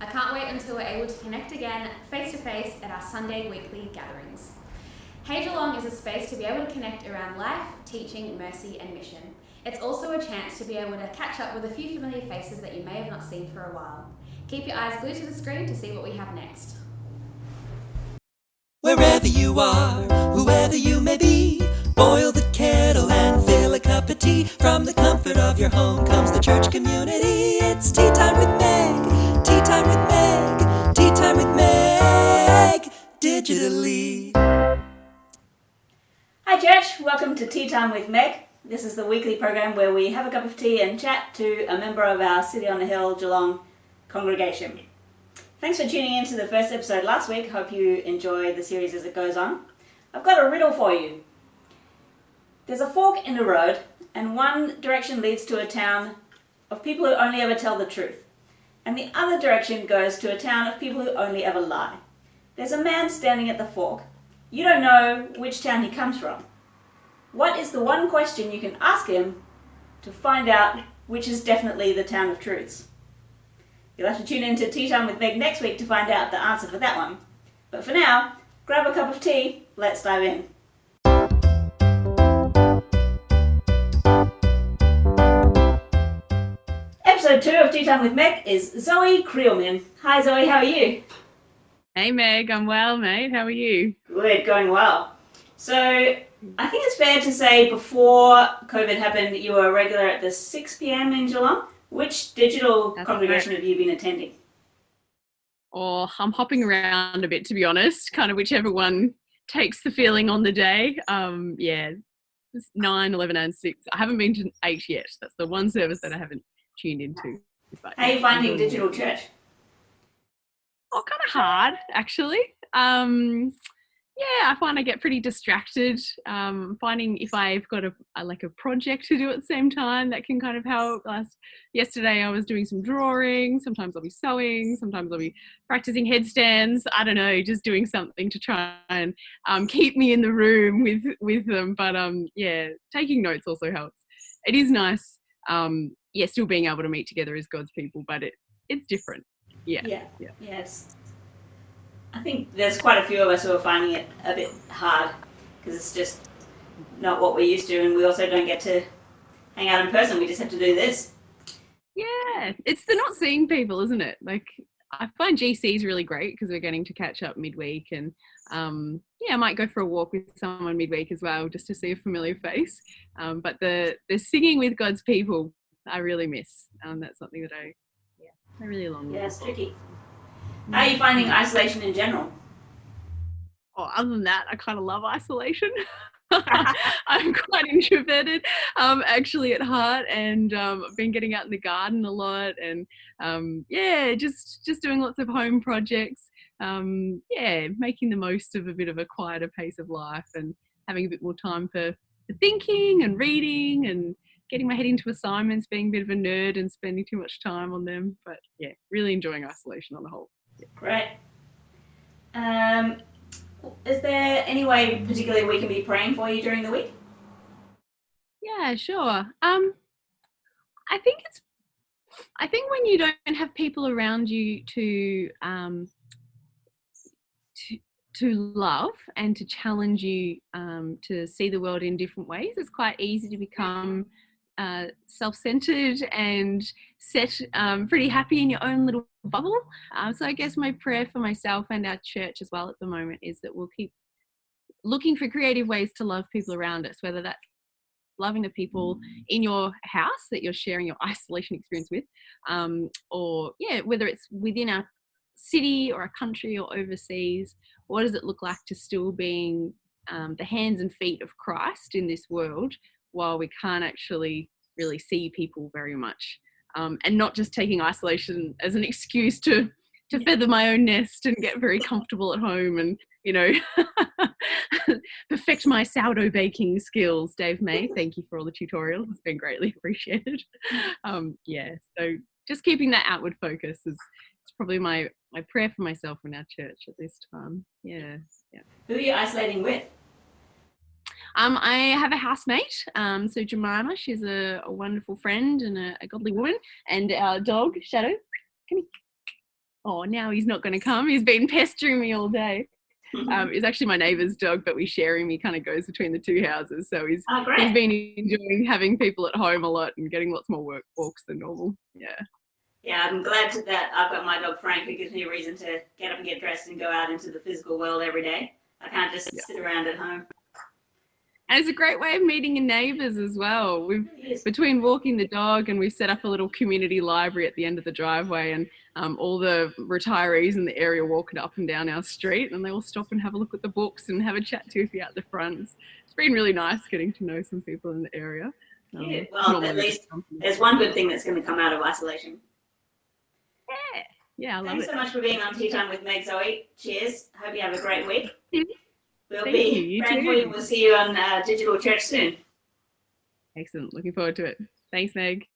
I can't wait until we're able to connect again face to face at our Sunday weekly gatherings. Hill Geelong is a space to be able to connect around life, teaching, mercy, and mission. It's also a chance to be able to catch up with a few familiar faces that you may have not seen for a while. Keep your eyes glued to the screen to see what we have next. Wherever you are, whoever you may be, boil the kettle and fill a cup of tea. From the comfort of your home comes the church community. It's tea time with Meg, tea time with Meg, tea time with Meg, digitally. Hi church, welcome to Tea Time with Meg. This is the weekly program where we have a cup of tea and chat to a member of our City on the Hill Geelong congregation. Thanks for tuning in to the first episode last week. Hope you enjoy the series as it goes on. I've got a riddle for you. There's a fork in the road and one direction leads to a town of people who only ever tell the truth, and the other direction goes to a town of people who only ever lie. There's a man standing at the fork. You don't know which town he comes from. What is the one question you can ask him to find out which is definitely the town of truths? You'll have to tune in to Tea Time with Meg next week to find out the answer for that one. But for now, grab a cup of tea, let's dive in. Episode 2 of Tea Time with Meg is Zoe Creelman. Hi Zoe, how are you? Hey Meg, I'm well mate, how are you? Good, going well. So, I think it's fair to say before COVID happened, you were a regular at the 6 p.m. in Geelong. Which digital congregation have you been attending? Oh, I'm hopping around a bit to be honest, kind of whichever one takes the feeling on the day. It's 9, 11 and 6. I haven't been to 8 yet. That's the one service that I haven't tuned into. But, how are you finding digital church? Oh, kind of hard actually. I find I get pretty distracted. Finding if I've got a project to do at the same time, that can kind of help. Yesterday I was doing some drawing. Sometimes I'll be sewing. Sometimes I'll be practicing headstands. I don't know, just doing something to try and keep me in the room with them. But taking notes also helps. It is nice. Still being able to meet together as God's people, but it's different. Yes. I think there's quite a few of us who are finding it a bit hard because it's just not what we're used to, and we also don't get to hang out in person. We just have to do this. Yeah, it's the not seeing people, isn't it? Like, I find GC is really great because we're getting to catch up midweek, and I might go for a walk with someone midweek as well just to see a familiar face. But the singing with God's people, I really miss. That's something that I really long for. Yeah, it's tricky. How are you finding isolation in general? Oh, other than that, I kind of love isolation. I'm quite introverted, actually at heart, and I've been getting out in the garden a lot, and just doing lots of home projects. Making the most of a bit of a quieter pace of life, and having a bit more time for thinking and reading and getting my head into assignments, being a bit of a nerd and spending too much time on them. But really enjoying isolation on the whole. Great. Is there any way particularly we can be praying for you during the week? Yeah, sure. I think when you don't have people around you to love and to challenge you to see the world in different ways, it's quite easy to become self-centered and set pretty happy in your own little bubble. So I guess my prayer for myself and our church as well at the moment is that we'll keep looking for creative ways to love people around us, whether that's loving the people in your house that you're sharing your isolation experience with, or whether it's within our city or a country or overseas. What does it look like to still being the hands and feet of Christ in this world while we can't actually really see people very much, and not just taking isolation as an excuse to feather my own nest and get very comfortable at home and perfect my sourdough baking skills. Dave May, thank you for all the tutorials. It's been greatly appreciated. So just keeping that outward focus is probably my prayer for myself and our church at this time. Who are you isolating with? I have a housemate, so Jemima. She's a wonderful friend and a godly woman, and our dog Shadow. Come here. oh, now he's not going to come. He's been pestering me all day. It's actually my neighbour's dog, but we share him. He kind of goes between the two houses. So he's been enjoying having people at home a lot and getting lots more walks than normal. Yeah. Yeah, I'm glad that I've got my dog Frank, who gives me a reason to get up and get dressed and go out into the physical world every day. I can't just sit around at home. And it's a great way of meeting your neighbours as well. Between walking the dog, and we've set up a little community library at the end of the driveway, and all the retirees in the area walking up and down our street, and they all stop and have a look at the books and have a chat to if you're at the front. It's been really nice getting to know some people in the area. Yeah, well, at least there's one good thing that's going to come out of isolation. Yeah, I love it. Thanks so much for being on Tea Time with Meg, Zoe. Cheers. Hope you have a great week. We'll Thank you. praying for you. We'll see you on Digital Church soon. Excellent. Looking forward to it. Thanks, Meg.